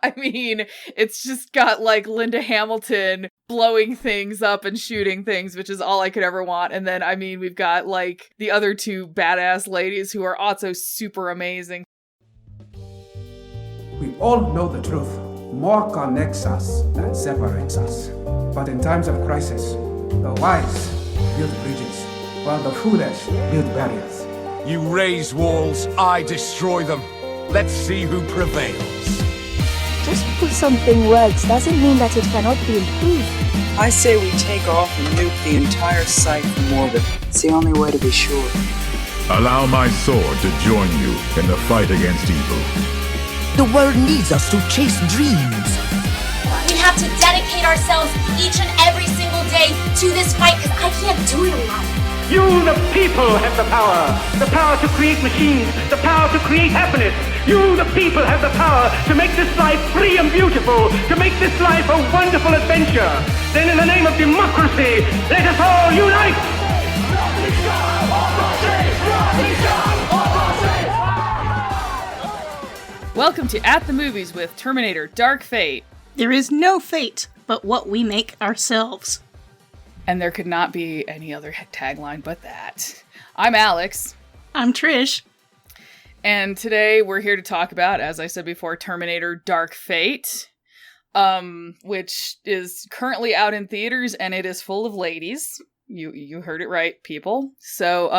I mean, it's just got like Linda Hamilton blowing things up and shooting things, which is all I could ever want. And then, I mean, we've got like the other two badass ladies who are also super amazing. We all know the truth. More connects us than separates us. But in times of crisis, the wise build bridges, while the foolish build barriers. You raise walls, I destroy them. Let's see who prevails. Just because something works doesn't mean that it cannot be improved. I say we take off and nuke the entire site from orbit. It's the only way to be sure. Allow my sword to join you in the fight against evil. The world needs us to chase dreams. We have to dedicate ourselves each and every single day to this fight because I can't do it alone. You, the people, have the power to create machines, the power to create happiness. You, the people, have the power to make this life free and beautiful, to make this life a wonderful adventure. Then in the name of democracy, let us all unite! Welcome to At the Movies with Terminator Dark Fate. There is no fate but what we make ourselves. And there could not be any other tagline but that. I'm Alex. I'm Trish. And today we're here to talk about, as I said before, Terminator Dark Fate, which is currently out in theaters and it is full of ladies. You heard it right, people. So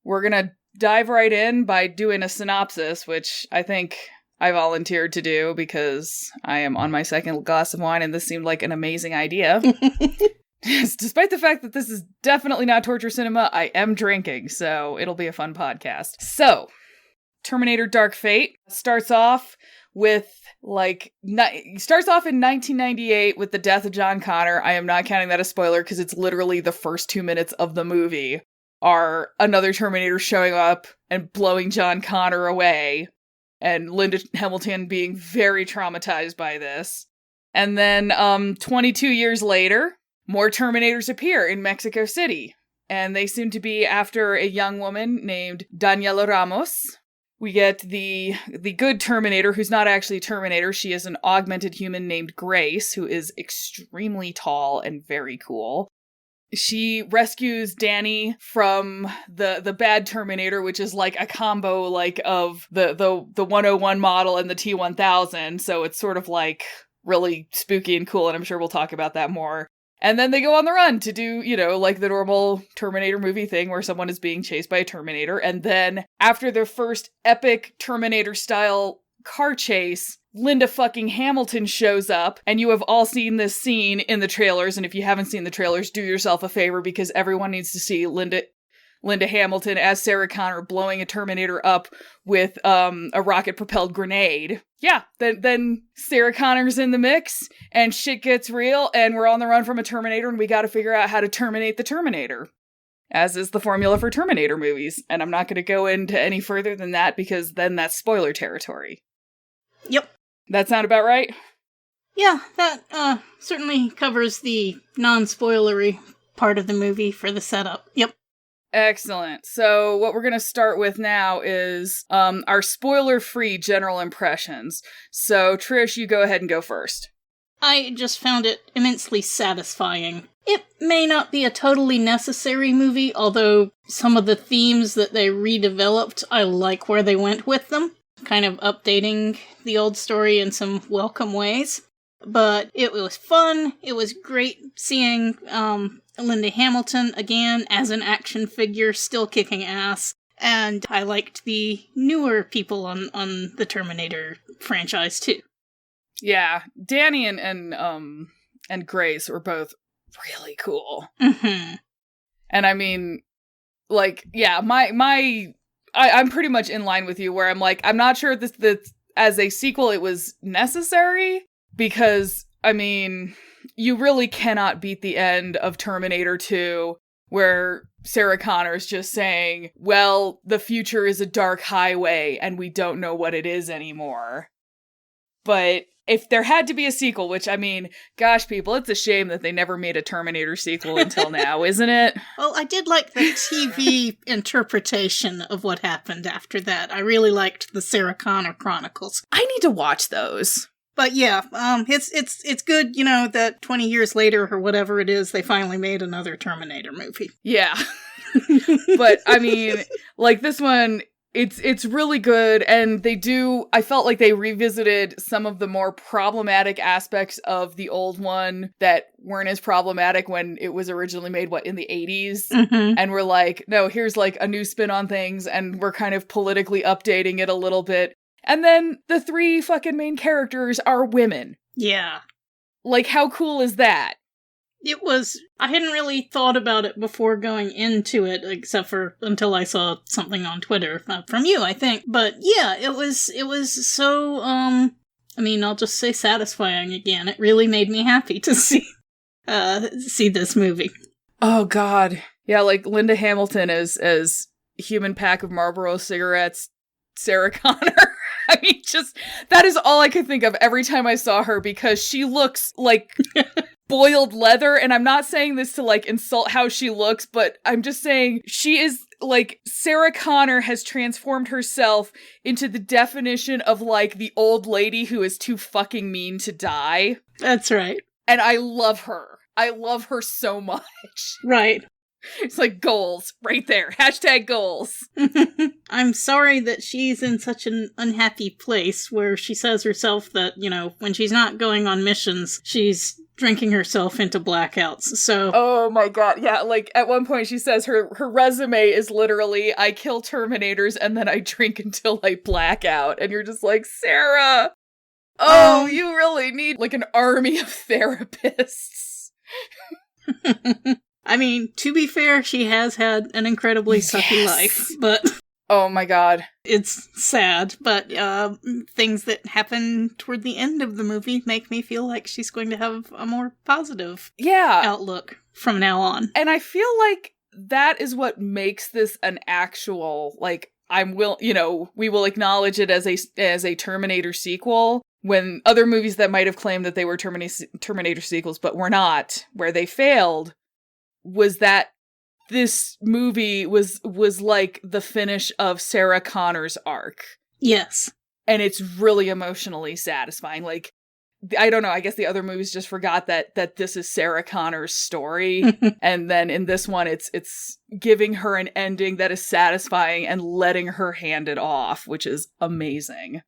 we're gonna dive right in by doing a synopsis, which I think I volunteered to do because I am on my second glass of wine and this seemed like an amazing idea. Despite the fact that this is definitely not torture cinema, I am drinking, so it'll be a fun podcast. So, Terminator Dark Fate starts off in 1998 with the death of John Connor. I am not counting that a spoiler because it's literally the first 2 minutes of the movie are another Terminator showing up and blowing John Connor away, and Linda Hamilton being very traumatized by this. And then 22 years later, more Terminators appear in Mexico City, and they seem to be after a young woman named Daniela Ramos. We get the good Terminator, who's not actually a Terminator. She is an augmented human named Grace, who is extremely tall and very cool. She rescues Danny from the bad Terminator, which is like a combo like of the 101 model and the T-1000, so it's sort of like really spooky and cool, and I'm sure we'll talk about that more. And then they go on the run to do, like the normal Terminator movie thing where someone is being chased by a Terminator. And then after their first epic Terminator-style car chase, Linda fucking Hamilton shows up. And you have all seen this scene in the trailers. And if you haven't seen the trailers, do yourself a favor because everyone needs to see Linda Hamilton as Sarah Connor blowing a Terminator up with a rocket-propelled grenade. Yeah, then Sarah Connor's in the mix, and shit gets real, and we're on the run from a Terminator, and we gotta figure out how to terminate the Terminator. As is the formula for Terminator movies. And I'm not gonna go into any further than that, because then that's spoiler territory. Yep. That sound about right? Yeah, that certainly covers the non-spoilery part of the movie for the setup. Yep. Excellent. So what we're going to start with now is our spoiler-free general impressions. So Trish, you go ahead and go first. I just found it immensely satisfying. It may not be a totally necessary movie, although some of the themes that they redeveloped, I like where they went with them, kind of updating the old story in some welcome ways. But it was fun. It was great seeing Linda Hamilton again as an action figure, still kicking ass. And I liked the newer people on the Terminator franchise too. Yeah, Danny and Grace were both really cool. Mm-hmm. And I mean, like, yeah, I'm pretty much in line with you where I'm like, I'm not sure if this as a sequel it was necessary. Because, I mean, you really cannot beat the end of Terminator 2, where Sarah Connor's just saying, well, the future is a dark highway, and we don't know what it is anymore. But if there had to be a sequel, which, I mean, gosh, people, it's a shame that they never made a Terminator sequel until now, isn't it? Well, I did like the TV interpretation of what happened after that. I really liked the Sarah Connor Chronicles. I need to watch those. But yeah, it's good, that 20 years later or whatever it is, they finally made another Terminator movie. Yeah. But I mean, like this one, it's really good, and I felt like they revisited some of the more problematic aspects of the old one that weren't as problematic when it was originally made, in the 80s? Mm-hmm. And we're like, no, here's like a new spin on things, and we're kind of politically updating it a little bit. And then the 3 fucking main characters are women. Yeah. Like, how cool is that? I hadn't really thought about it before going into it, except for until I saw something on Twitter from you, I think. But yeah, it was so, I'll just say satisfying again. It really made me happy to see this movie. Oh God. Yeah, like Linda Hamilton as human pack of Marlboro cigarettes, Sarah Connor. I mean, just, that is all I could think of every time I saw her, because she looks like boiled leather, and I'm not saying this to, like, insult how she looks, but I'm just saying she is, like, Sarah Connor has transformed herself into the definition of, like, the old lady who is too fucking mean to die. That's right. And I love her. I love her so much. Right. It's like goals right there. Hashtag goals. I'm sorry that she's in such an unhappy place where she says herself that, when she's not going on missions, she's drinking herself into blackouts. So, oh my God. Yeah. Like at one point she says her resume is literally, I kill Terminators and then I drink until I black out. And you're just like, Sarah, you really need like an army of therapists. I mean, to be fair, she has had an incredibly sucky life, but... Oh my God. It's sad, but things that happen toward the end of the movie make me feel like she's going to have a more positive outlook from now on. And I feel like that is what makes this an actual, like, we will acknowledge it as a Terminator sequel, when other movies that might have claimed that they were Terminator sequels but were not, where they failed, was that this movie was like the finish of Sarah Connor's arc. Yes. And it's really emotionally satisfying. Like, I don't know, I guess the other movies just forgot that this is Sarah Connor's story. And then in this one, it's giving her an ending that is satisfying and letting her hand it off, which is amazing.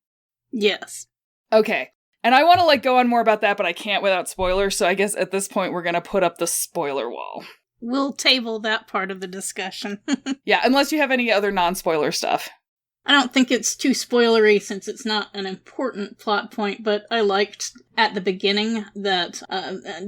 Yes. Okay. And I want to go on more about that, but I can't without spoilers. So I guess at this point, we're going to put up the spoiler wall. We'll table that part of the discussion. Yeah, unless you have any other non-spoiler stuff. I don't think it's too spoilery since it's not an important plot point, but I liked at the beginning that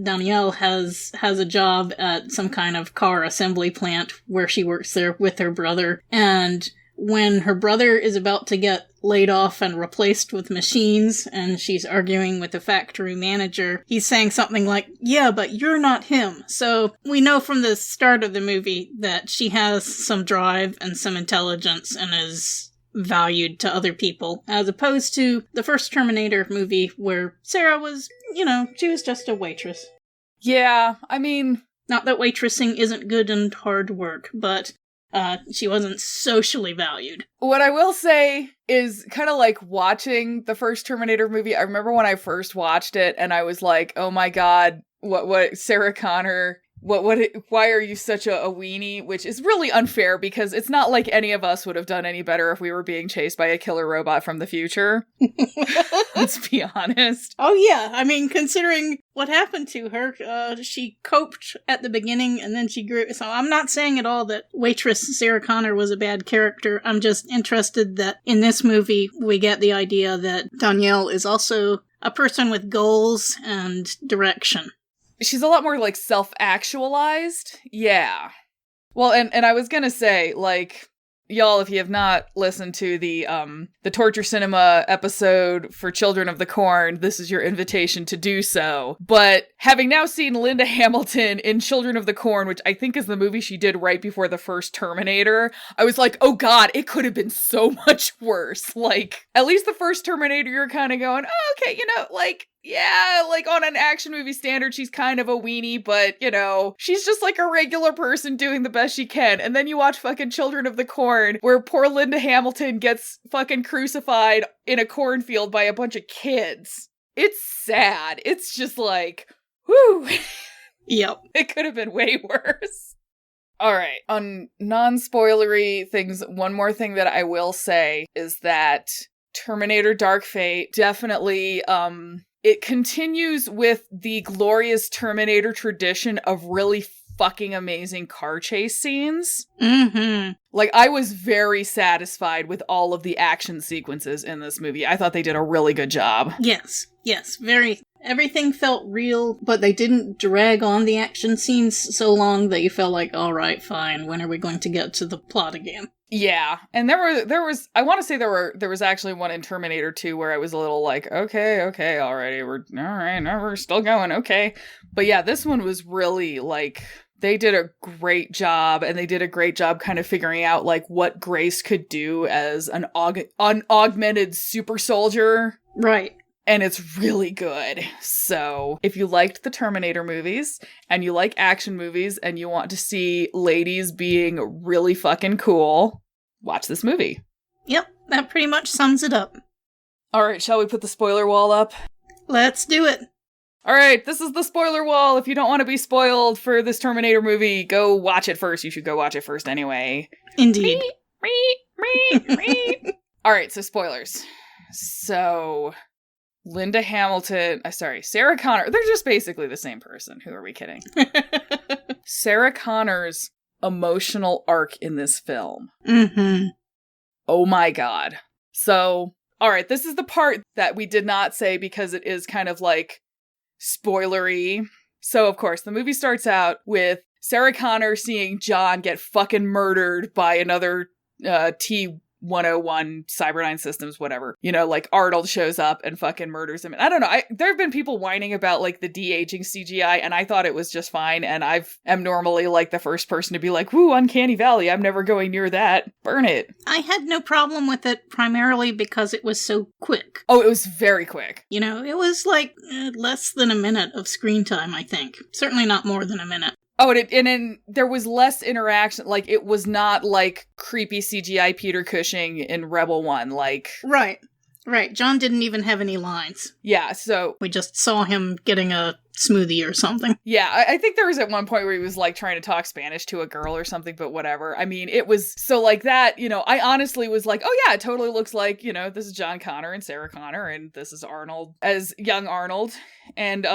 Danielle has a job at some kind of car assembly plant where she works there with her brother, and when her brother is about to get laid off and replaced with machines, and she's arguing with the factory manager, he's saying something like, yeah, but you're not him. So we know from the start of the movie that she has some drive and some intelligence and is valued to other people, as opposed to the first Terminator movie where Sarah was, she was just a waitress. Yeah, I mean... Not that waitressing isn't good and hard work, but she wasn't socially valued. What I will say is kind of like watching the first Terminator movie. I remember when I first watched it and I was like, oh my God, what Sarah Connor, why are you such a weenie? Which is really unfair because it's not like any of us would have done any better if we were being chased by a killer robot from the future. Let's be honest. Oh yeah, I mean, considering what happened to her, she coped at the beginning and then she grew. So I'm not saying at all that waitress Sarah Connor was a bad character. I'm just interested that in this movie we get the idea that Danielle is also a person with goals and direction. She's a lot more, like, self-actualized. Yeah. Well, and I was gonna say, like, y'all, if you have not listened to the Torture Cinema episode for Children of the Corn, this is your invitation to do so. But having now seen Linda Hamilton in Children of the Corn, which I think is the movie she did right before the first Terminator, I was like, oh God, it could have been so much worse. Like, at least the first Terminator, you're kind of going, oh, okay, yeah, like on an action movie standard, she's kind of a weenie, but, she's just like a regular person doing the best she can. And then you watch fucking Children of the Corn, where poor Linda Hamilton gets fucking crucified in a cornfield by a bunch of kids. It's sad. It's just like, whew. Yep. It could have been way worse. All right. On non-spoilery things, one more thing that I will say is that Terminator Dark Fate definitely, it continues with the glorious Terminator tradition of really fucking amazing car chase scenes. Mm-hmm. Like, I was very satisfied with all of the action sequences in this movie. I thought they did a really good job. Yes, very. Everything felt real, but they didn't drag on the action scenes so long that you felt like, all right, fine, when are we going to get to the plot again? Yeah, and there was I want to say there was actually one in Terminator 2 where I was a little like, okay, already, we're still going, okay. But yeah, this one was really like, they did a great job, and they did a great job kind of figuring out like what Grace could do as an augmented super soldier. Right. And it's really good. So if you liked the Terminator movies and you like action movies and you want to see ladies being really fucking cool, watch this movie. Yep, that pretty much sums it up. All right, shall we put the spoiler wall up? Let's do it. All right, this is the spoiler wall. If you don't want to be spoiled for this Terminator movie, go watch it first. You should go watch it first anyway. Indeed. All right, so spoilers. So Sarah Connor, they're just basically the same person. Who are we kidding? Sarah Connor's emotional arc in this film. Mm-hmm. Oh my god. So, all right, this is the part that we did not say because it is kind of like spoilery. So, of course, the movie starts out with Sarah Connor seeing John get fucking murdered by another T-101 Cyberdyne Systems, whatever. You know, like Arnold shows up and fucking murders him. And I don't know, there have been people whining about like the de-aging CGI, and I thought it was just fine, and am normally like the first person to be like, woo, Uncanny Valley, I'm never going near that. Burn it. I had no problem with it primarily because it was so quick. Oh, it was very quick. You know, it was like less than a minute of screen time, I think. Certainly not more than a minute. Oh, and there was less interaction. Like, it was not like creepy CGI Peter Cushing in Rebel 1. Like, Right. John didn't even have any lines. Yeah, so we just saw him getting a smoothie or something. Yeah, I think there was at one point where he was like trying to talk Spanish to a girl or something, but whatever. I mean, it was so like that, you know, I honestly was like, oh yeah, it totally looks like, you know, this is John Connor and Sarah Connor, and this is Arnold as young Arnold. And,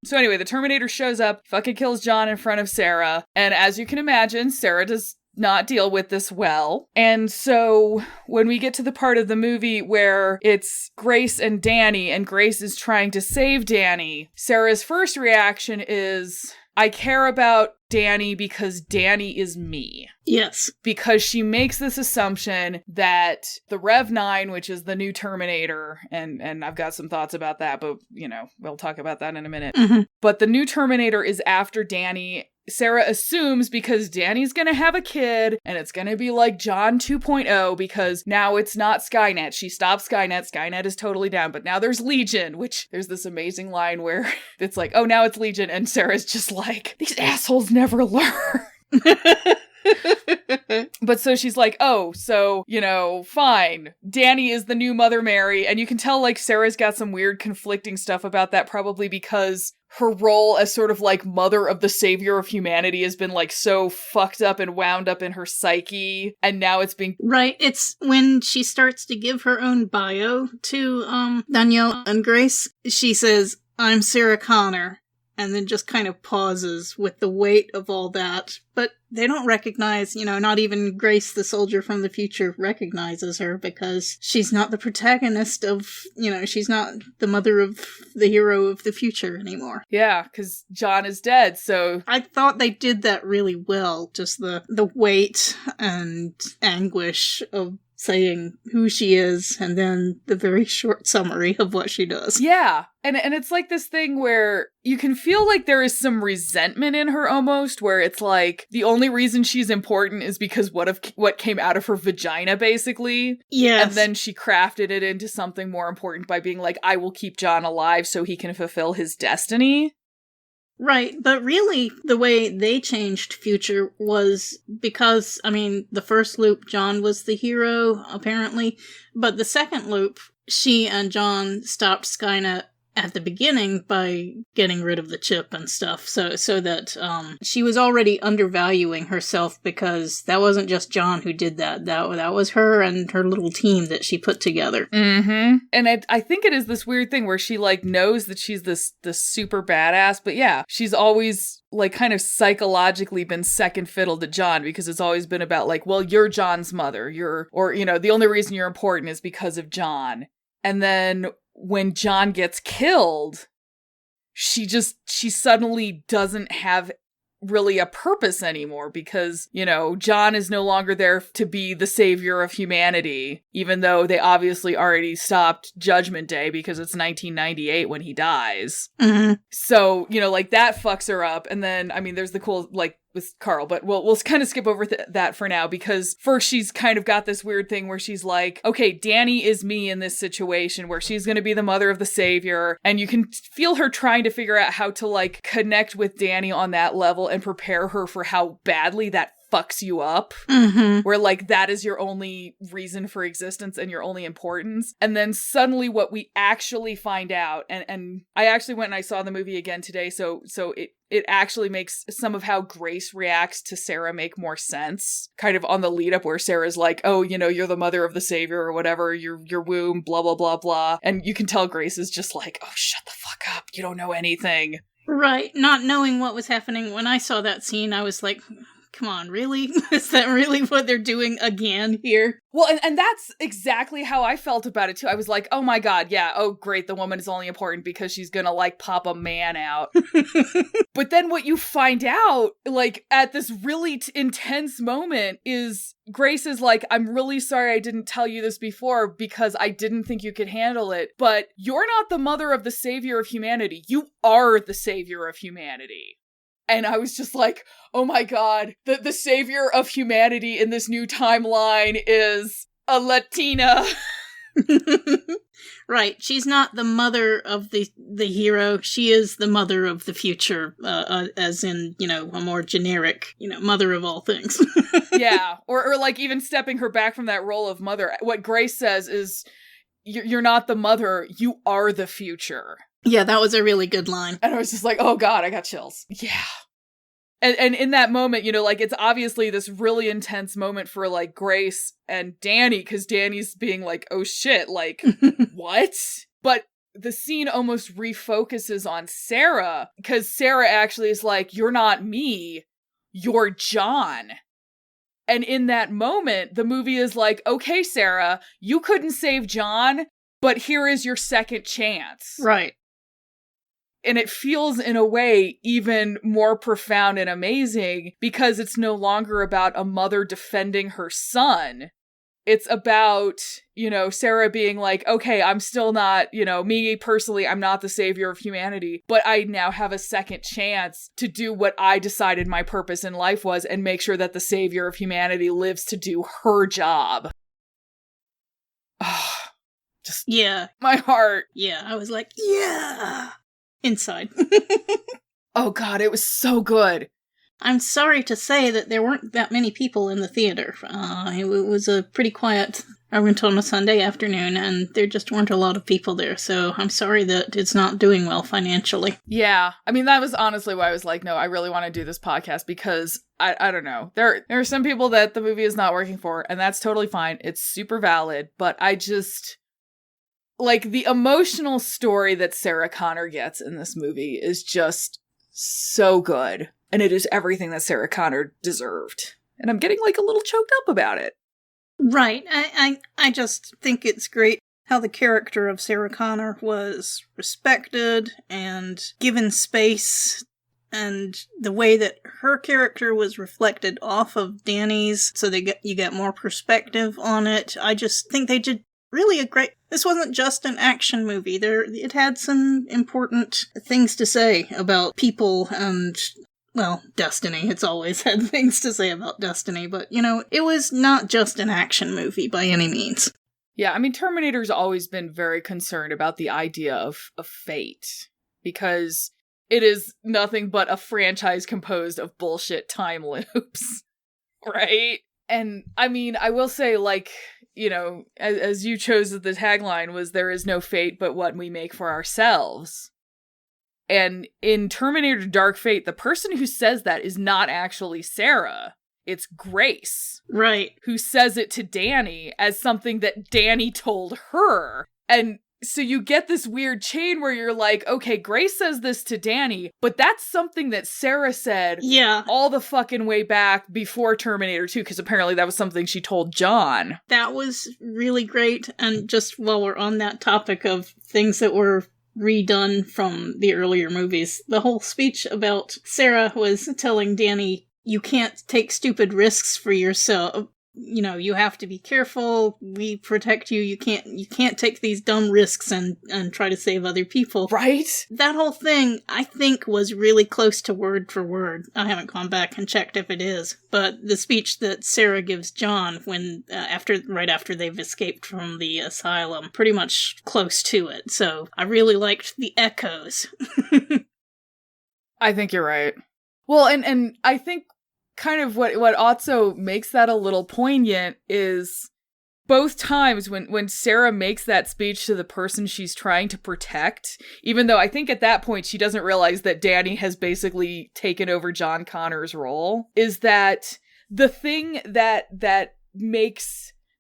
so anyway, the Terminator shows up, fucking kills John in front of Sarah, and as you can imagine, Sarah does not deal with this well. And so when we get to the part of the movie where it's Grace and Danny, and Grace is trying to save Danny, Sarah's first reaction is, I care about Danny because Danny is me. Yes. Because she makes this assumption that the Rev 9, which is the new Terminator, and I've got some thoughts about that, but, you know, we'll talk about that in a minute. Mm-hmm. But the new Terminator is after Danny. Sarah assumes because Danny's gonna have a kid, and it's gonna be like John 2.0, because now it's not Skynet. She stopped Skynet. Skynet is totally down, but now there's Legion, which there's this amazing line where it's like, oh, now it's Legion, and Sarah's just like, these assholes never learn. But so she's like, oh, so, you know, fine. Danny is the new Mother Mary, and you can tell, like, Sarah's got some weird conflicting stuff about that, probably because her role as sort of, like, mother of the savior of humanity has been, like, so fucked up and wound up in her psyche, and now it's being... Right, it's when she starts to give her own bio to, Danielle and Grace, she says, I'm Sarah Connor, and then just kind of pauses with the weight of all that. But they don't recognize, you know, not even Grace, the soldier from the future, recognizes her because she's not the protagonist of, you know, she's not the mother of the hero of the future anymore. Yeah, because John is dead, so... I thought they did that really well, just the weight and anguish of saying who she is, and then the very short summary of what she does. Yeah, and it's like this thing where you can feel like there is some resentment in her almost, where it's like, the only reason she's important is because what came out of her vagina, basically. Yes. And then she crafted it into something more important by being like, I will keep John alive so he can fulfill his destiny. Right, but really, the way they changed Future was because, I mean, the first loop, John was the hero, apparently, but the second loop, she and John stopped Skynet at the beginning by getting rid of the chip and stuff, so that she was already undervaluing herself, because that wasn't just John who did that. That was her and her little team that she put together. Mm-hmm. And I think it is this weird thing where she, like, knows that she's this super badass, but yeah, she's always, like, kind of psychologically been second fiddle to John, because it's always been about, like, well, you're John's mother, the only reason you're important is because of John. And then when John gets killed, she suddenly doesn't have really a purpose anymore, because, John is no longer there to be the savior of humanity, even though they obviously already stopped Judgment Day because it's 1998 when he dies. Mm-hmm. So, that fucks her up. And then, there's the cool, with Carl, but we'll kind of skip over that for now, because first she's kind of got this weird thing where she's like, okay, Danny is me in this situation where she's going to be the mother of the savior, and you can feel her trying to figure out how to, like, connect with Danny on that level and prepare her for how badly that fucks you up, where, like, that is your only reason for existence and your only importance. And then suddenly what we actually find out, and I actually went and I saw the movie again today, so it actually makes some of how Grace reacts to Sarah make more sense, kind of on the lead up where Sarah's like, oh, you're the mother of the savior or whatever, your womb, blah, blah, blah, blah. And you can tell Grace is just like, oh, shut the fuck up. You don't know anything. Right. Not knowing what was happening. When I saw that scene, I was like, come on, really? Is that really what they're doing again here? Well, and that's exactly how I felt about it, too. I was like, oh my god, yeah, oh great, the woman is only important because she's gonna, like, pop a man out. But then what you find out, like, at this really intense moment is Grace is like, I'm really sorry I didn't tell you this before because I didn't think you could handle it, but you're not the mother of the savior of humanity. You are the savior of humanity. And I was just like, oh my god, the savior of humanity in this new timeline is a Latina. Right. She's not the mother of the hero. She is the mother of the future, as in, a more generic, mother of all things. Yeah. Or like even stepping her back from that role of mother. What Grace says is, you're not the mother, you are the future. Yeah, that was a really good line. And I was just like, oh god, I got chills. Yeah. And in that moment, it's obviously this really intense moment for, like, Grace and Danny, because Danny's being like, oh shit, like, what? But the scene almost refocuses on Sarah, because Sarah actually is like, you're not me, you're John. And in that moment, the movie is like, okay, Sarah, you couldn't save John, but here is your second chance. Right. And it feels, in a way, even more profound and amazing because it's no longer about a mother defending her son. It's about, Sarah being like, okay, I'm still not, me personally, I'm not the savior of humanity, but I now have a second chance to do what I decided my purpose in life was and make sure that the savior of humanity lives to do her job. Just, yeah. My heart. Yeah, I was like, yeah. Inside. Oh god, it was so good. I'm sorry to say that there weren't that many people in the theater. It was a pretty quiet. I went on a Sunday afternoon, and there just weren't a lot of people there, so I'm sorry that it's not doing well financially. Yeah, that was honestly why I was like, no, I really want to do this podcast, because I don't know. There are some people that the movie is not working for, and that's totally fine. It's super valid, but I just... like, the emotional story that Sarah Connor gets in this movie is just so good. And it is everything that Sarah Connor deserved. And I'm getting, like, a little choked up about it. Right. I just think it's great how the character of Sarah Connor was respected and given space, and the way that her character was reflected off of Danny's, so you get more perspective on it. I just think they did really a great... This wasn't just an action movie. It had some important things to say about people and, well, destiny. It's always had things to say about destiny, but, it was not just an action movie by any means. Yeah, Terminator's always been very concerned about the idea of fate, because it is nothing but a franchise composed of bullshit time loops, right? And, I will say, like... as you chose the tagline was, there is no fate but what we make for ourselves. And in Terminator Dark Fate, the person who says that is not actually Sarah. It's Grace. Right. Who says it to Danny as something that Danny told her. And so you get this weird chain where you're like, okay, Grace says this to Danny, but that's something that Sarah said all the fucking way back before Terminator 2, because apparently that was something she told John. That was really great. And just while we're on that topic of things that were redone from the earlier movies, the whole speech about Sarah was telling Danny, you can't take stupid risks for yourself. You have to be careful. We protect you. You can't take these dumb risks and try to save other people. Right? That whole thing, I think, was really close to word for word. I haven't gone back and checked if it is. But the speech that Sarah gives John when, right after they've escaped from the asylum, pretty much close to it. So I really liked the echoes. I think you're right. Well, and I think kind of what also makes that a little poignant is both times when Sarah makes that speech to the person she's trying to protect, even though I think at that point she doesn't realize that Danny has basically taken over John Connor's role, is that the thing that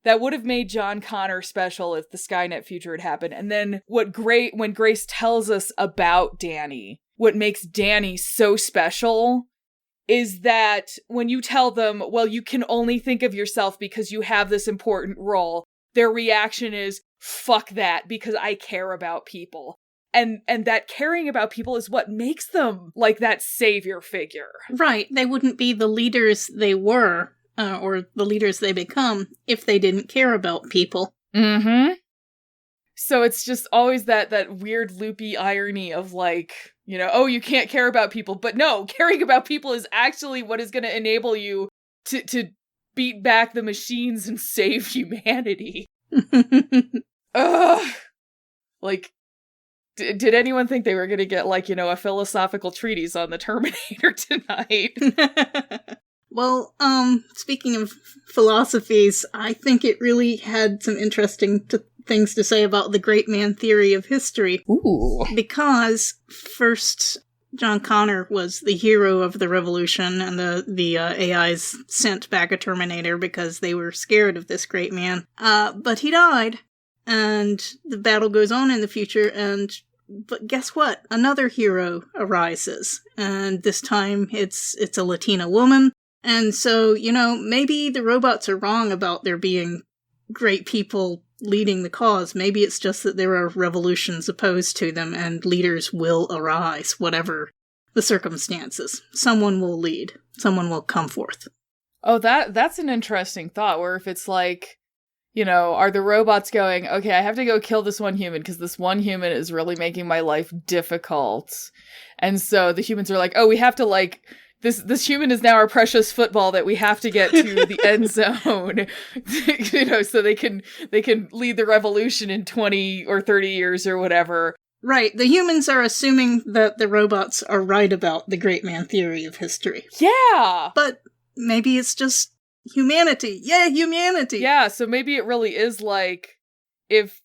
would have made John Connor special if the Skynet future had happened, and then when Grace tells us about Danny, what makes Danny so special is that when you tell them, well, you can only think of yourself because you have this important role, their reaction is, fuck that, because I care about people. And that caring about people is what makes them like that savior figure. Right. They wouldn't be the leaders they were, or the leaders they become, if they didn't care about people. Mm-hmm. So it's just always that weird loopy irony of like, oh, you can't care about people. But no, caring about people is actually what is going to enable you to beat back the machines and save humanity. Ugh. Like, did anyone think they were going to get like, a philosophical treatise on the Terminator tonight? Well, speaking of philosophies, I think it really had some interesting things to say about the great man theory of history. Ooh. Because first, John Connor was the hero of the revolution, and the AIs sent back a Terminator because they were scared of this great man. But he died, and the battle goes on in the future, but guess what? Another hero arises, and this time it's a Latina woman. And so, maybe the robots are wrong about there being great people leading the cause. Maybe it's just that there are revolutions opposed to them and leaders will arise, whatever the circumstances. Someone will lead. Someone will come forth. Oh, that's an interesting thought, where if it's like, are the robots going, okay, I have to go kill this one human because this one human is really making my life difficult. And so the humans are like, oh, we have to like... This human is now our precious football that we have to get to the end zone, so they can lead the revolution in 20 or 30 years or whatever. Right. The humans are assuming that the robots are right about the great man theory of history. Yeah! But maybe it's just humanity. Yeah, humanity! Yeah, so maybe it really is like, if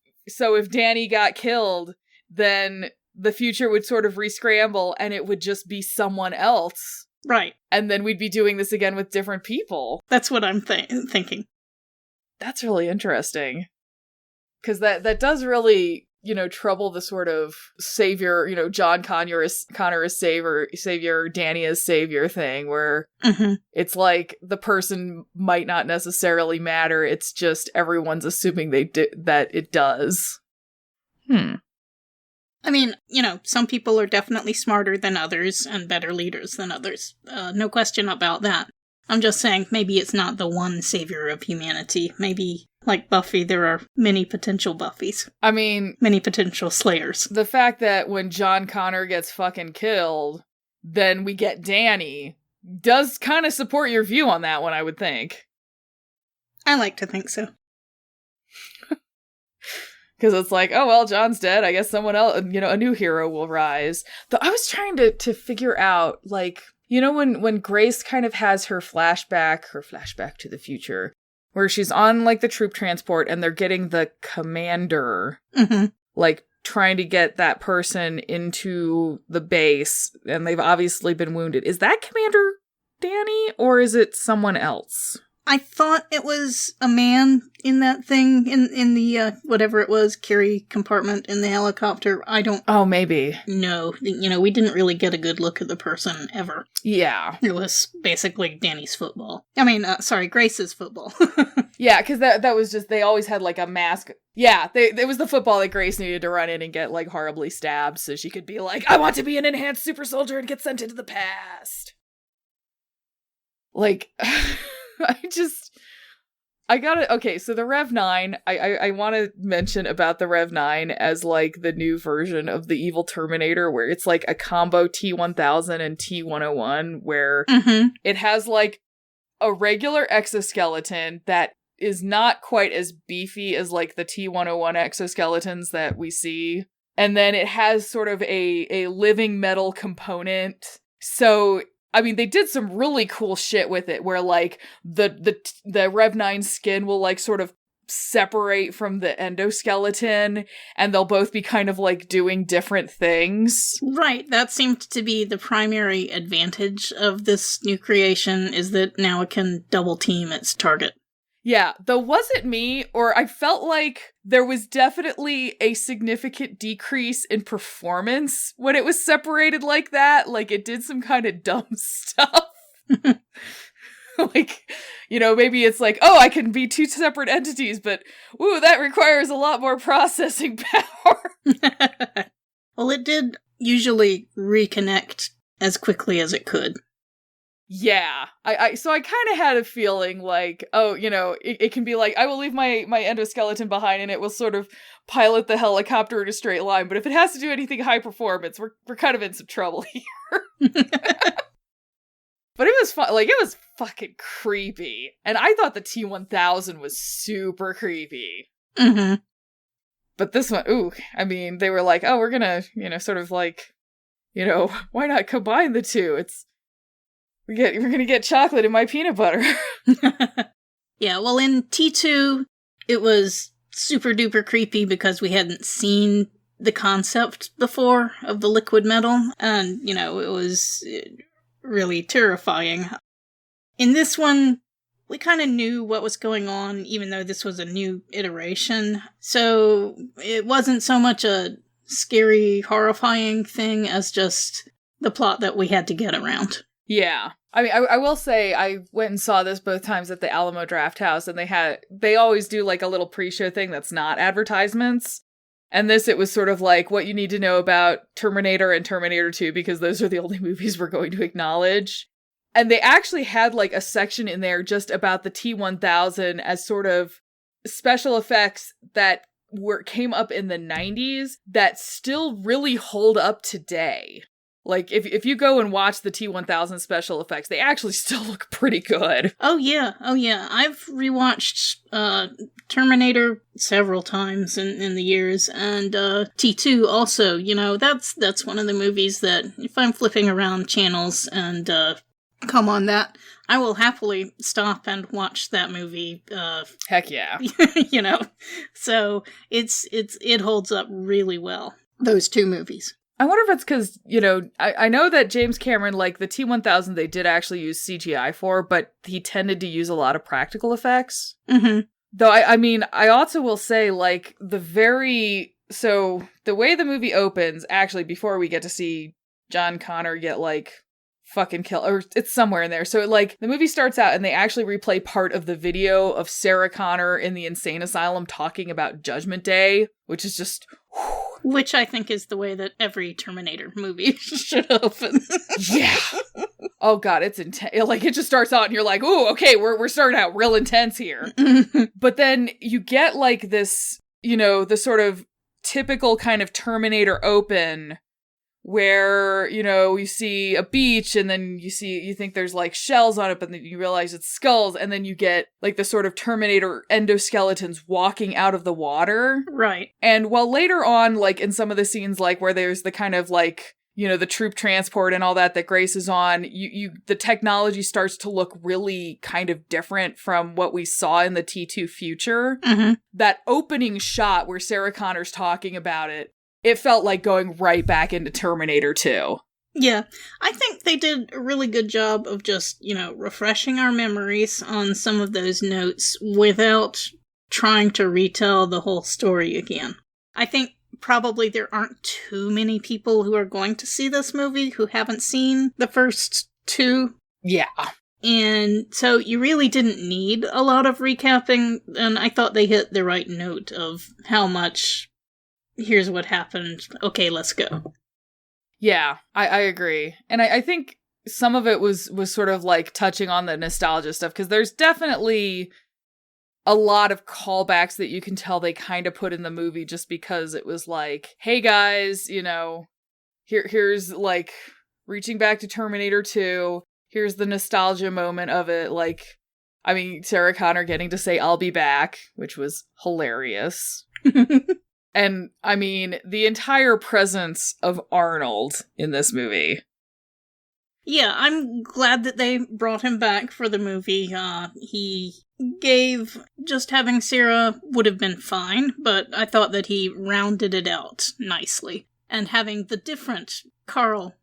Danny got killed, then the future would sort of rescramble and it would just be someone else. Right. And then we'd be doing this again with different people. That's what I'm thinking. That's really interesting. Because that does really, trouble the sort of savior, John Connor is savior, Danny is savior thing, where it's like the person might not necessarily matter. It's just everyone's assuming that it does. I mean, some people are definitely smarter than others and better leaders than others. No question about that. I'm just saying maybe it's not the one savior of humanity. Maybe, like Buffy, there are many potential Buffys. I mean... many potential Slayers. The fact that when John Connor gets fucking killed, then we get Danny, does kind of support your view on that one, I would think. I like to think so. Because it's like, oh, well, John's dead. I guess someone else, a new hero will rise. Though I was trying to figure out, like, when Grace kind of has her flashback to the future, where she's on, like, the troop transport and they're getting the commander, like, trying to get that person into the base, and they've obviously been wounded. Is that Commander Danny, or is it someone else? I thought it was a man in that thing, in the, whatever it was, carry compartment in the helicopter. I don't... Oh, maybe. No. You know, we didn't really get a good look at the person ever. Yeah. It was basically Danny's football. I mean, Grace's football. Yeah, because that was just, they always had, like, a mask. Yeah, it was the football that Grace needed to run in and get, like, horribly stabbed so she could be like, I want to be an enhanced super soldier and get sent into the past. Like... Okay, so the Rev 9, I want to mention about the Rev 9 as, like, the new version of the evil Terminator, where it's, like, a combo T-1000 and T-101, where it has, like, a regular exoskeleton that is not quite as beefy as, like, the T-101 exoskeletons that we see, and then it has sort of a living metal component, so... I mean, they did some really cool shit with it, where, like, the Rev 9 skin will, like, sort of separate from the endoskeleton, and they'll both be kind of, like, doing different things. Right, that seemed to be the primary advantage of this new creation, is that now it can double team its target. Yeah, though was it me, or I felt like there was definitely a significant decrease in performance when it was separated like that. Like, it did some kind of dumb stuff. Like, you know, maybe it's like, oh, I can be two separate entities, but, ooh, that requires a lot more processing power. Well, it did usually reconnect as quickly as it could. Yeah, so I kind of had a feeling like, oh, you know, it can be like, I will leave my endoskeleton behind and it will sort of pilot the helicopter in a straight line, but if it has to do anything high performance, we're kind of in some trouble here. But it was fun, like, it was fucking creepy, and I thought the T-1000 was super creepy. But this one, ooh, I mean, they were like, oh, we're gonna, you know, sort of like, you know, why not combine the two? We're gonna get chocolate in my peanut butter. Yeah, well, in T2, it was super duper creepy because we hadn't seen the concept before of the liquid metal, and, you know, it was really terrifying. In this one, we kind of knew what was going on, even though this was a new iteration, so it wasn't so much a scary, horrifying thing as just the plot that we had to get around. Yeah. I mean, I will say, I went and saw this both times at the Alamo Draft House, and they always do, like, a little pre-show thing that's not advertisements. And this, it was sort of like what you need to know about Terminator and Terminator 2, because those are the only movies we're going to acknowledge. And they actually had, like, a section in there just about the T-1000 as sort of special effects that came up in the 90s that still really hold up today. Like, if you go and watch the T-1000 special effects, they actually still look pretty good. Oh, yeah. I've rewatched Terminator several times in the years, and T2 also. You know, that's one of the movies that, if I'm flipping around channels and come on that, I will happily stop and watch that movie. Heck yeah. You know, so it holds up really well, those two movies. I wonder if it's because, you know, I know that James Cameron, like, the T-1000 they did actually use CGI for, but he tended to use a lot of practical effects. Though, I mean, I also will say, like, so the way the movie opens, actually, before we get to see John Connor get, like, fucking killed, or it's somewhere in there. So, like, the movie starts out and they actually replay part of the video of Sarah Connor in the insane asylum talking about Judgment Day, which is just... Which I think is the way that every Terminator movie should open. Yeah. Oh god, it's intense. Like, it just starts out and you're like, ooh, okay, we're starting out real intense here. But then you get, like, this, you know, the sort of typical kind of Terminator open where, you know, you see a beach and then you think there's, like, shells on it, but then you realize it's skulls, and then you get, like, the sort of Terminator endoskeletons walking out of the water. Right. And while later on, like, in some of the scenes, like, where there's the kind of, like, the troop transport and all that Grace is on, the technology starts to look really kind of different from what we saw in the T2 future. Mm-hmm. That opening shot where Sarah Connor's talking about it felt like going right back into Terminator 2. Yeah, I think they did a really good job of just, refreshing our memories on some of those notes without trying to retell the whole story again. I think probably there aren't too many people who are going to see this movie who haven't seen the first two. Yeah. And so you really didn't need a lot of recapping, and I thought they hit the right note of how much, here's what happened, okay, let's go. Yeah, I agree. And I think some of it was sort of like touching on the nostalgia stuff, because there's definitely a lot of callbacks that you can tell they kind of put in the movie just because it was like, hey guys, here's like reaching back to Terminator 2. Here's the nostalgia moment of it. Like, I mean, Sarah Connor getting to say, I'll be back, which was hilarious. And I mean, the entire presence of Arnold in this movie. Yeah, I'm glad that they brought him back for the movie. He gave, just having Sarah would have been fine, but I thought that he rounded it out nicely. And having the different Carl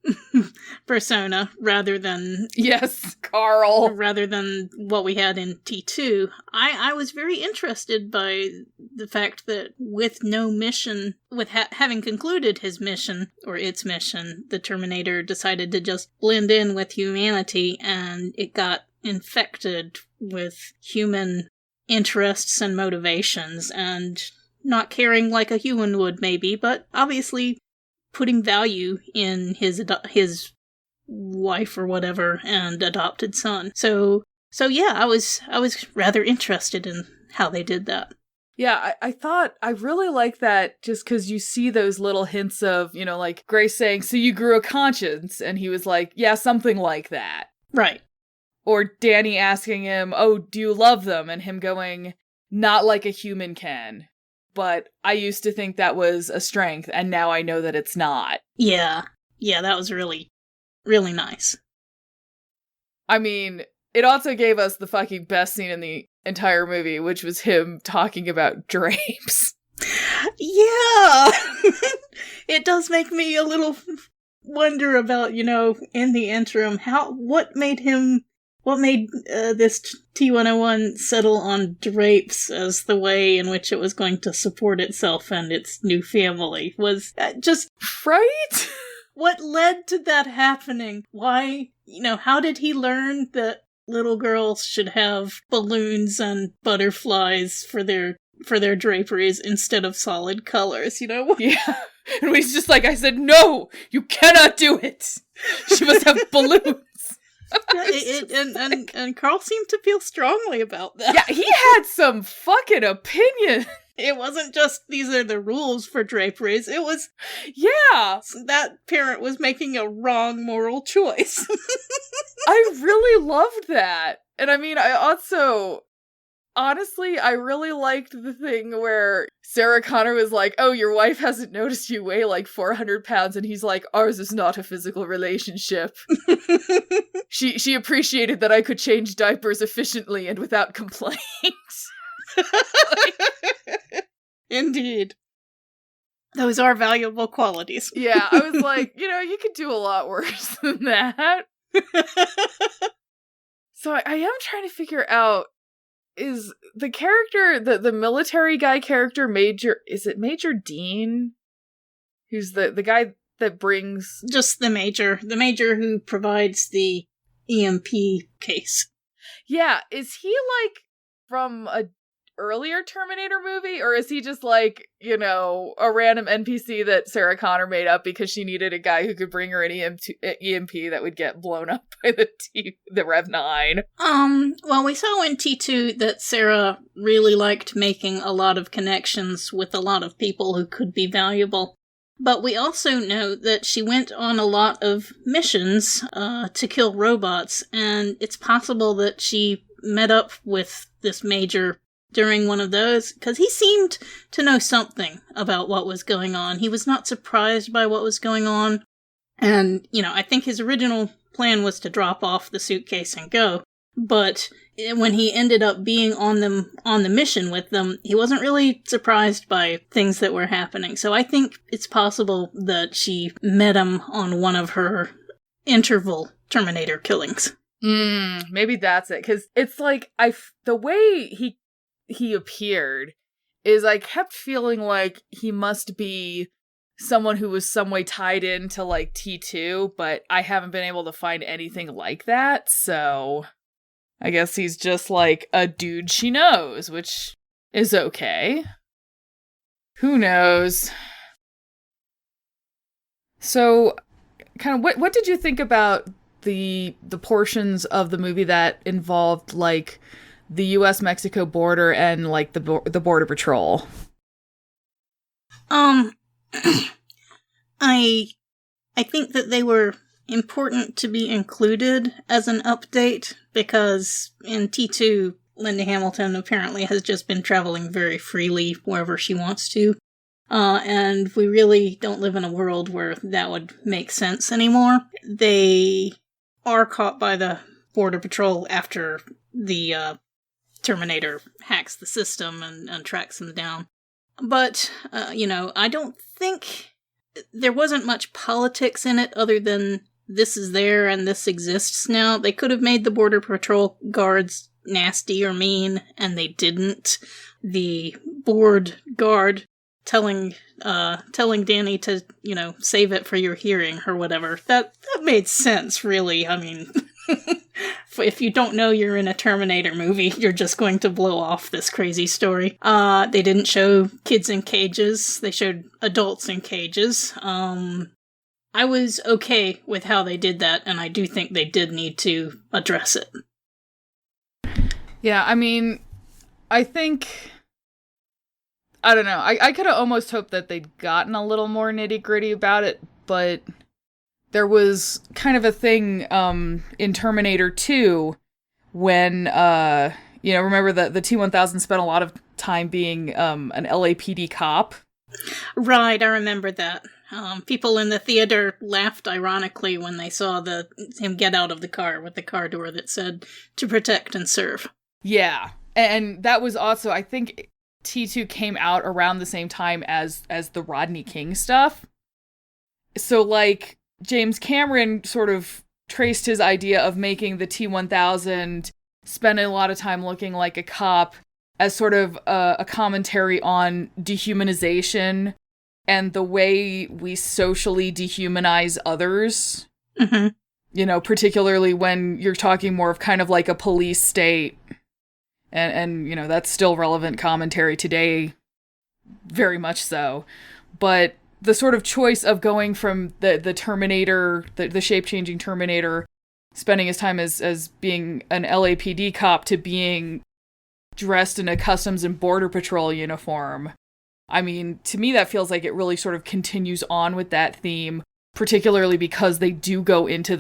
persona rather than... Yes, Carl. Rather than what we had in T2, I was very interested by the fact that with no mission, with having concluded his mission, or its mission, the Terminator decided to just blend in with humanity, and it got infected with human interests and motivations, and not caring like a human would maybe, but obviously putting value in his wife or whatever and adopted son. So yeah, I was rather interested in how they did that. Yeah, I thought I really like that just because you see those little hints of, like Grace saying, so you grew a conscience, and he was like, yeah, something like that. Right. Or Danny asking him, oh, do you love them? And him going, not like a human can. But I used to think that was a strength, and now I know that it's not. Yeah, that was really, really nice. I mean, it also gave us the fucking best scene in the entire movie, which was him talking about drapes. Yeah! It does make me a little wonder about, in the interim, what made this T-101 settle on drapes as the way in which it was going to support itself and its new family? Was just... Right? What led to that happening? Why, how did he learn that little girls should have balloons and butterflies for their draperies instead of solid colors, Yeah. And he's just like, I said, no! You cannot do it! She must have balloons! And Carl seemed to feel strongly about that. Yeah, he had some fucking opinion. It wasn't just, these are the rules for draperies. It was, yeah, that parent was making a wrong moral choice. I really loved that. And I mean, honestly, I really liked the thing where Sarah Connor was like, oh, your wife hasn't noticed you weigh like 400 pounds. And he's like, ours is not a physical relationship. She appreciated that I could change diapers efficiently and without complaint. Indeed. Those are valuable qualities. Yeah, I was like, you could do a lot worse than that. So I am trying to figure out, is the character, the military guy character, is it Major Dean? Who's the guy that brings... Just the major who provides the EMP case. Yeah, is he like from a earlier Terminator movie, or is he just like, a random NPC that Sarah Connor made up because she needed a guy who could bring her an EMP that would get blown up by the Rev 9? Well, we saw in T2 that Sarah really liked making a lot of connections with a lot of people who could be valuable. But we also know that she went on a lot of missions to kill robots, and it's possible that she met up with this major during one of those, because he seemed to know something about what was going on. He was not surprised by what was going on, And, I think his original plan was to drop off the suitcase and go. But when he ended up being on the mission with them, he wasn't really surprised by things that were happening. So I think it's possible that she met him on one of her interval Terminator killings. Maybe that's it. Because it's like, the way he appeared is I kept feeling like he must be someone who was some way tied into, like, T2, but I haven't been able to find anything like that, so I guess he's just, like, a dude she knows, which is okay. Who knows? So, kind of, what did you think about the portions of the movie that involved, like, the U.S.-Mexico border and, like, the Border Patrol? I think that they were important to be included as an update, because in T2, Linda Hamilton apparently has just been traveling very freely wherever she wants to. And we really don't live in a world where that would make sense anymore. They are caught by the Border Patrol after the Terminator hacks the system and tracks them down. But, I don't think there wasn't much politics in it other than this is there and this exists now. They could have made the Border Patrol guards nasty or mean, and they didn't. The board guard telling Danny to, save it for your hearing or whatever, that made sense, really. I mean, if you don't know you're in a Terminator movie, you're just going to blow off this crazy story. They didn't show kids in cages. They showed adults in cages. I was okay with how they did that, and I do think they did need to address it. Yeah, I mean, I think, I don't know, I could have almost hoped that they'd gotten a little more nitty-gritty about it, but there was kind of a thing in Terminator 2 when, remember the T-1000 spent a lot of time being an LAPD cop? Right, I remember that. People in the theater laughed ironically when they saw him get out of the car with the car door that said, "To protect and serve." Yeah, and that was also, I think, T2 came out around the same time as the Rodney King stuff. So, like, James Cameron sort of traced his idea of making the T-1000 spend a lot of time looking like a cop as sort of a commentary on dehumanization and the way we socially dehumanize others. Mm-hmm. Particularly when you're talking more of kind of like a police state. And that's still relevant commentary today, very much so. But the sort of choice of going from the Terminator, the shape-changing Terminator, spending his time as being an LAPD cop to being dressed in a Customs and Border Patrol uniform. I mean, to me that feels like it really sort of continues on with that theme, particularly because they do go into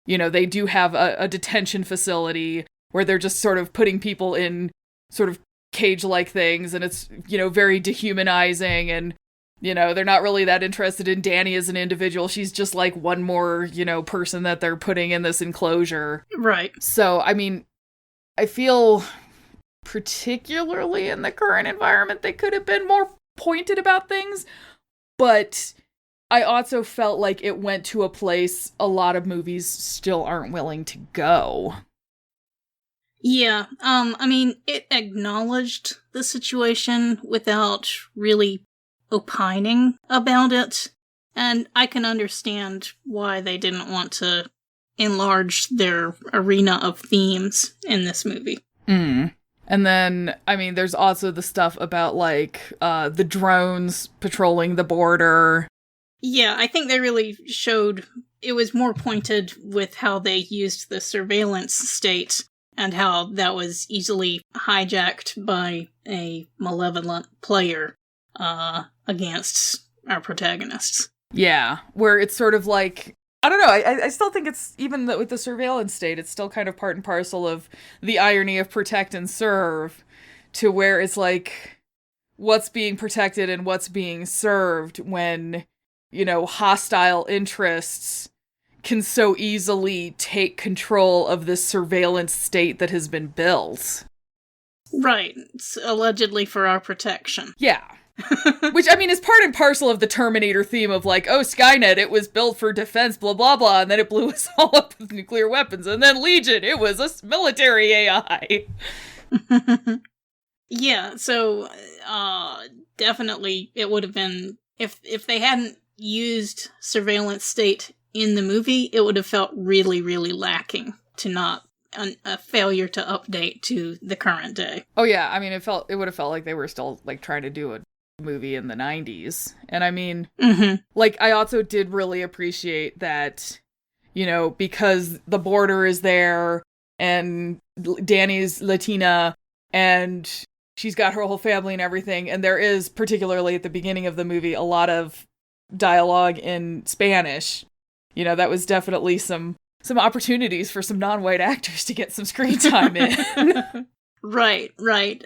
they do have a detention facility where they're just sort of putting people in sort of cage-like things, and it's, very dehumanizing, and they're not really that interested in Danny as an individual. She's just like one more, person that they're putting in this enclosure. Right. So, I mean, I feel particularly in the current environment, they could have been more pointed about things, but I also felt like it went to a place a lot of movies still aren't willing to go. Yeah, I mean, it acknowledged the situation without really opining about it, and I can understand why they didn't want to enlarge their arena of themes in this movie. And then, I mean, there's also the stuff about, like, the drones patrolling the border. Yeah, I think they really showed it was more pointed with how they used the surveillance state and how that was easily hijacked by a malevolent player against our protagonists. Yeah, where it's sort of like, I don't know, I still think it's, even with the surveillance state, it's still kind of part and parcel of the irony of protect and serve, to where it's like, what's being protected and what's being served when, hostile interests can so easily take control of this surveillance state that has been built. Right. It's allegedly for our protection. Yeah. Which, I mean, is part and parcel of the Terminator theme of like, oh, Skynet, it was built for defense, blah, blah, blah, and then it blew us all up with nuclear weapons. And then Legion, it was a military AI. Yeah, so definitely it would have been, if they hadn't used surveillance state in the movie, it would have felt really, really lacking to not a failure to update to the current day. Oh yeah, I mean, it would have felt like they were still like trying to do a movie in the 90s. And I mean, like, I also did really appreciate that, because the border is there and Danny's Latina and she's got her whole family and everything, and there is, particularly at the beginning of the movie, a lot of dialogue in Spanish. That was definitely some opportunities for some non-white actors to get some screen time in. Right.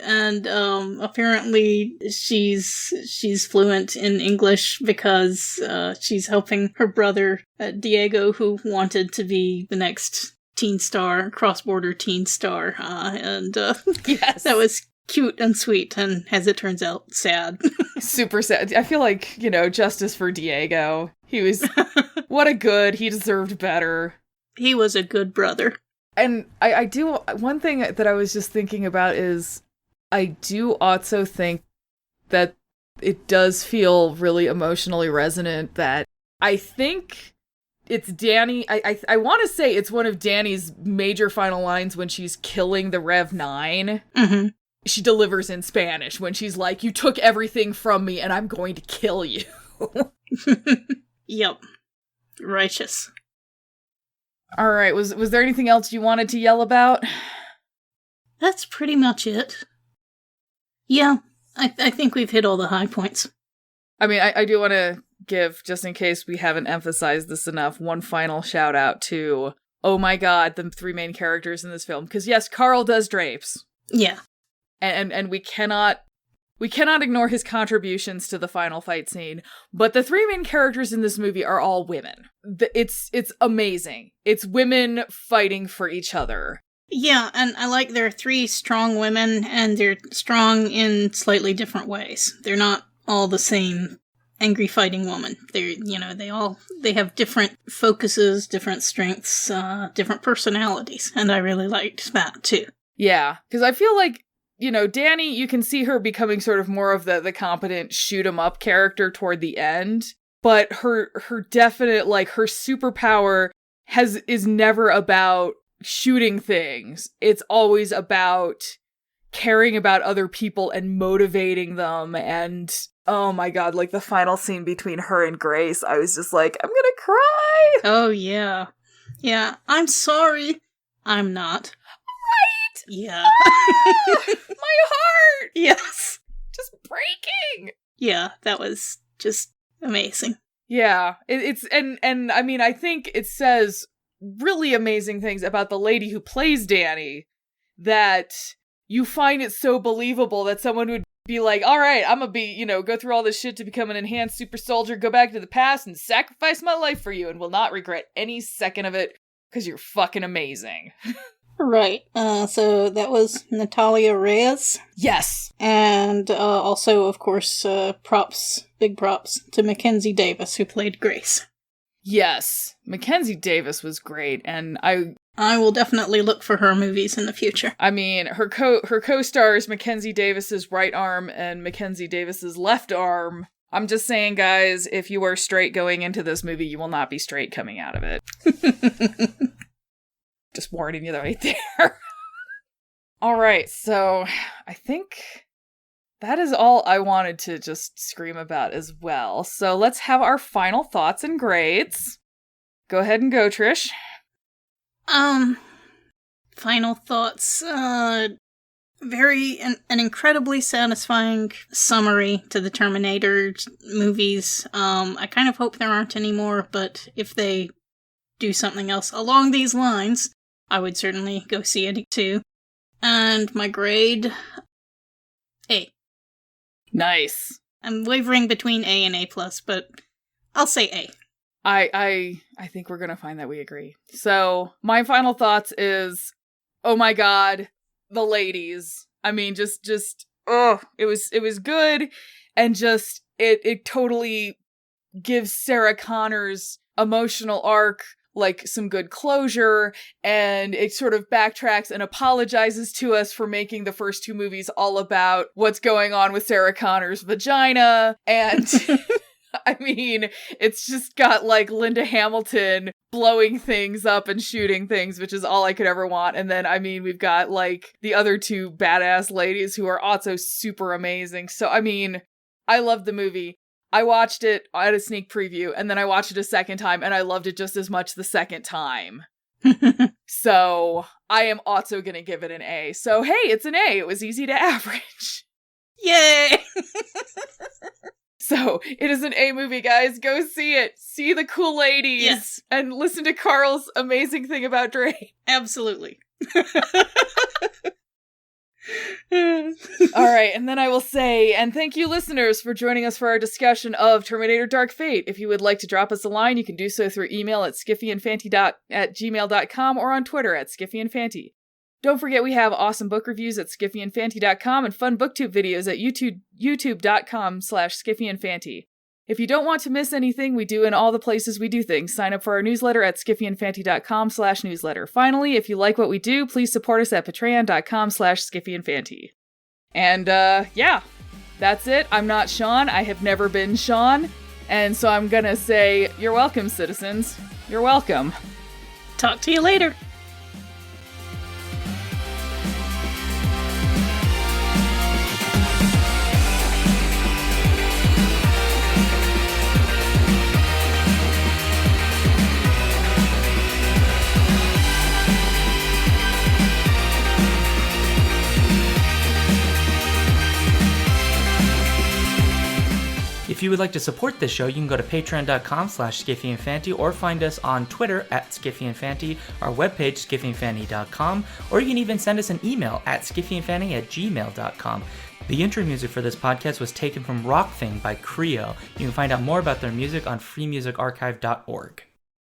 And apparently she's fluent in English because she's helping her brother Diego, who wanted to be the next teen star, cross-border teen star. And yes, that was cute and sweet, and as it turns out, sad. Super sad. I feel like, justice for Diego. He was, he deserved better. He was a good brother. And I do, one thing that I was just thinking about is, I do also think that it does feel really emotionally resonant that I think it's Danny, I want to say it's one of Danny's major final lines when she's killing the Rev 9. Mm-hmm. She delivers in Spanish when she's like, you took everything from me and I'm going to kill you. Yep. Righteous. All right, was there anything else you wanted to yell about? That's pretty much it. Yeah, I think we've hit all the high points. I mean, I do want to give, just in case we haven't emphasized this enough, one final shout out to, oh my god, the three main characters in this film. Because yes, Carl does drapes. Yeah. And we cannot ignore his contributions to the final fight scene, but the three main characters in this movie are all women. It's amazing. It's women fighting for each other. Yeah, and I like there are three strong women, and they're strong in slightly different ways. They're not all the same angry fighting woman. They're, they have different focuses, different strengths, different personalities, and I really liked that too. Yeah, because I feel like, Danny, you can see her becoming sort of more of the competent shoot-'em-up character toward the end, but her definite, like, her superpower is never about shooting things. It's always about caring about other people and motivating them, and oh my god, like, the final scene between her and Grace, I was just like, I'm gonna cry! Oh, yeah. Yeah, I'm sorry. I'm not. Right? Yeah. My heart! Yes. Just breaking! Yeah, that was just amazing. Yeah, it's and I mean, I think it says really amazing things about the lady who plays Danny, that you find it so believable that someone would be like, all right, I'm gonna be, go through all this shit to become an enhanced super soldier, go back to the past and sacrifice my life for you and will not regret any second of it because you're fucking amazing. Right. So that was Natalia Reyes. Yes. And also, of course, big props to Mackenzie Davis, who played Grace. Yes. Mackenzie Davis was great, and I will definitely look for her movies in the future. I mean, her co-stars, Mackenzie Davis's right arm and Mackenzie Davis's left arm. I'm just saying, guys, if you are straight going into this movie, you will not be straight coming out of it. Just warning you right there. All right, so I think that is all I wanted to just scream about as well. So let's have our final thoughts and grades. Go ahead and go, Trish. Final thoughts. An incredibly satisfying summary to the Terminator movies. I kind of hope there aren't any more, but if they do something else along these lines, I would certainly go see it too. And my grade, A. Nice. I'm wavering between A and A+, but I'll say A. I think we're gonna find that we agree. So my final thoughts is, oh my god, the ladies. I mean, just it was good, and just it totally gives Sarah Connor's emotional arc like some good closure, and it sort of backtracks and apologizes to us for making the first two movies all about what's going on with Sarah Connor's vagina, and I mean, it's just got like Linda Hamilton blowing things up and shooting things, which is all I could ever want. And then, I mean, we've got like the other two badass ladies who are also super amazing. So, I mean, I love the movie. I watched it at a sneak preview, and then I watched it a second time, and I loved it just as much the second time. So, I am also gonna give it an A. So, hey, it's an A. It was easy to average. Yay! So, it is an A movie, guys. Go see it. See the cool ladies. Yes. And listen to Carl's amazing thing about Drake. Absolutely. All right, and then I will say, and thank you listeners for joining us for our discussion of Terminator Dark Fate. If you would like to drop us a line, you can do so through email at skiffyandfanty@gmail.com or on Twitter at skiffyandfanty. Don't forget we have awesome book reviews at skiffyandfanty.com and fun booktube videos at youtube.com/skiffyandfanty. If you don't want to miss anything we do in all the places we do things, sign up for our newsletter at skiffyandfanty.com/newsletter. Finally, if you like what we do, please support us at patreon.com/skiffyandfanty. And, yeah, that's it. I'm not Sean. I have never been Sean. And so I'm gonna say, you're welcome, citizens. You're welcome. Talk to you later. If you would like to support this show, you can go to patreon.com/skiffyandfanty or find us on Twitter at skiffyandfanty, our webpage skiffyandfanty.com, or you can even send us an email at skiffyandfanty@gmail.com. The intro music for this podcast was taken from Rock Thing by Creo. You can find out more about their music on freemusicarchive.org.